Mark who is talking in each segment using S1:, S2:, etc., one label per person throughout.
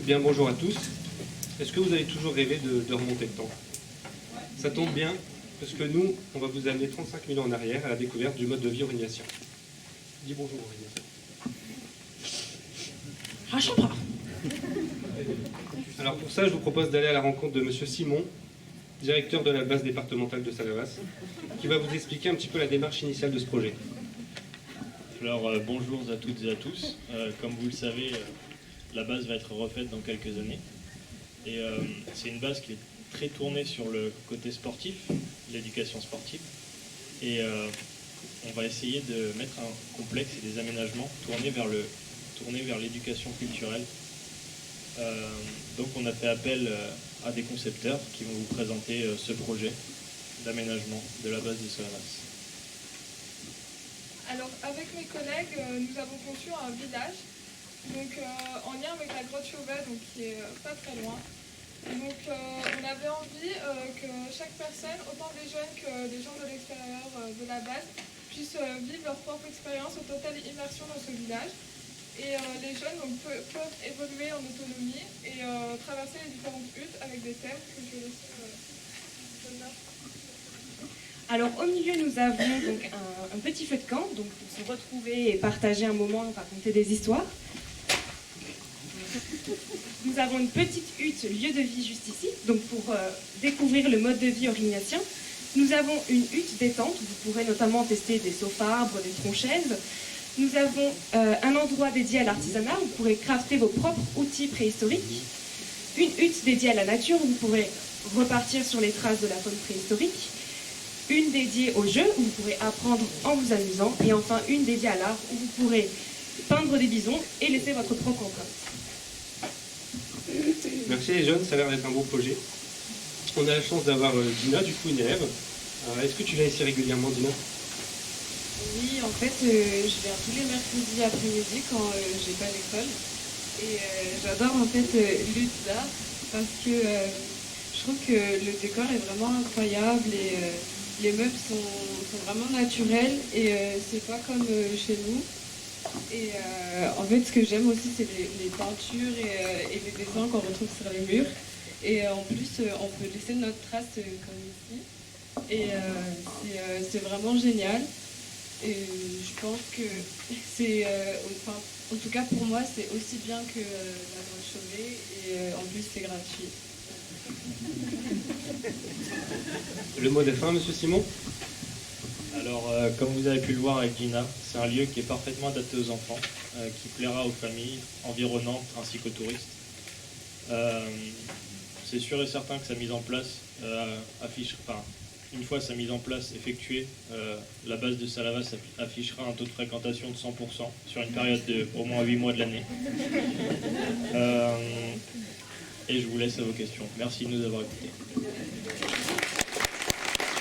S1: Bien, bonjour à tous. Est-ce que vous avez toujours rêvé de remonter le temps? Ça tombe bien, parce que nous, on va vous amener 35 000 ans en arrière à la découverte du mode de vie aurignaciens. Dis bonjour, aurignaciens. Alors pour ça, je vous propose d'aller à la rencontre de Monsieur Simon, directeur de la base départementale de Salavas, qui va vous expliquer un petit peu la démarche initiale de ce projet.
S2: Alors bonjour à toutes et à tous. Comme vous le savez, la base va être refaite dans quelques années. Et c'est une base qui est très tournée sur le côté sportif, l'éducation sportive. Et on va essayer de mettre un complexe et des aménagements tournés vers l'éducation culturelle. Donc on a fait appel à des concepteurs qui vont vous présenter ce projet d'aménagement de la base de Salavas.
S3: Alors, avec mes collègues, nous avons conçu un village, donc en lien avec la grotte Chauvet, donc qui est pas très loin. Donc, on avait envie que chaque personne, autant des jeunes que des gens de l'extérieur de la base, puissent vivre leur propre expérience en totale immersion dans ce village. Et les jeunes donc, peuvent évoluer en autonomie et traverser les différentes huttes avec des thèmes que je vais laisser.
S4: Alors au milieu nous avons donc un petit feu de camp, donc pour se retrouver et partager un moment, raconter des histoires. Nous avons une petite hutte lieu de vie juste ici, donc pour découvrir le mode de vie aurignacien. Nous avons une hutte détente où vous pourrez notamment tester des sofarbres, des troncs-chaises. Nous avons un endroit dédié à l'artisanat où vous pourrez crafter vos propres outils préhistoriques. Une hutte dédiée à la nature où vous pourrez repartir sur les traces de la faune préhistorique. Une dédiée au jeu, où vous pourrez apprendre en vous amusant, et enfin une dédiée à l'art, où vous pourrez peindre des bisons et laisser votre propre empreinte.
S1: Merci les jeunes, ça a l'air d'être un beau projet. On a la chance d'avoir Dina, du coup une élève. Est-ce que tu viens ici régulièrement, Dina?
S5: Oui, en fait, je viens tous les mercredis après-midi quand j'ai pas l'école. Et j'adore en fait l'hutte d'art parce que je trouve que le décor est vraiment incroyable et les meubles sont vraiment naturels et c'est pas comme chez nous. Et en fait, ce que j'aime aussi, c'est les peintures et les dessins qu'on retrouve sur les murs. Et en plus, on peut laisser notre trace comme ici. Et c'est vraiment génial. Et je pense que c'est, enfin, en tout cas pour moi, c'est aussi bien que la grotte Chauvet. Et en plus, c'est gratuit.
S1: Le mot de fin, Monsieur Simon?
S2: Alors, comme vous avez pu le voir avec Gina, c'est un lieu qui est parfaitement adapté aux enfants, qui plaira aux familles environnantes ainsi qu'aux touristes. C'est sûr et certain que sa mise en place une fois sa mise en place effectuée, la base de Salavas affichera un taux de fréquentation de 100% sur une période de au moins 8 mois de l'année. Et je vous laisse à vos questions. Merci de nous avoir écoutés.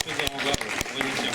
S1: Je vais au revoir, aurignaciens.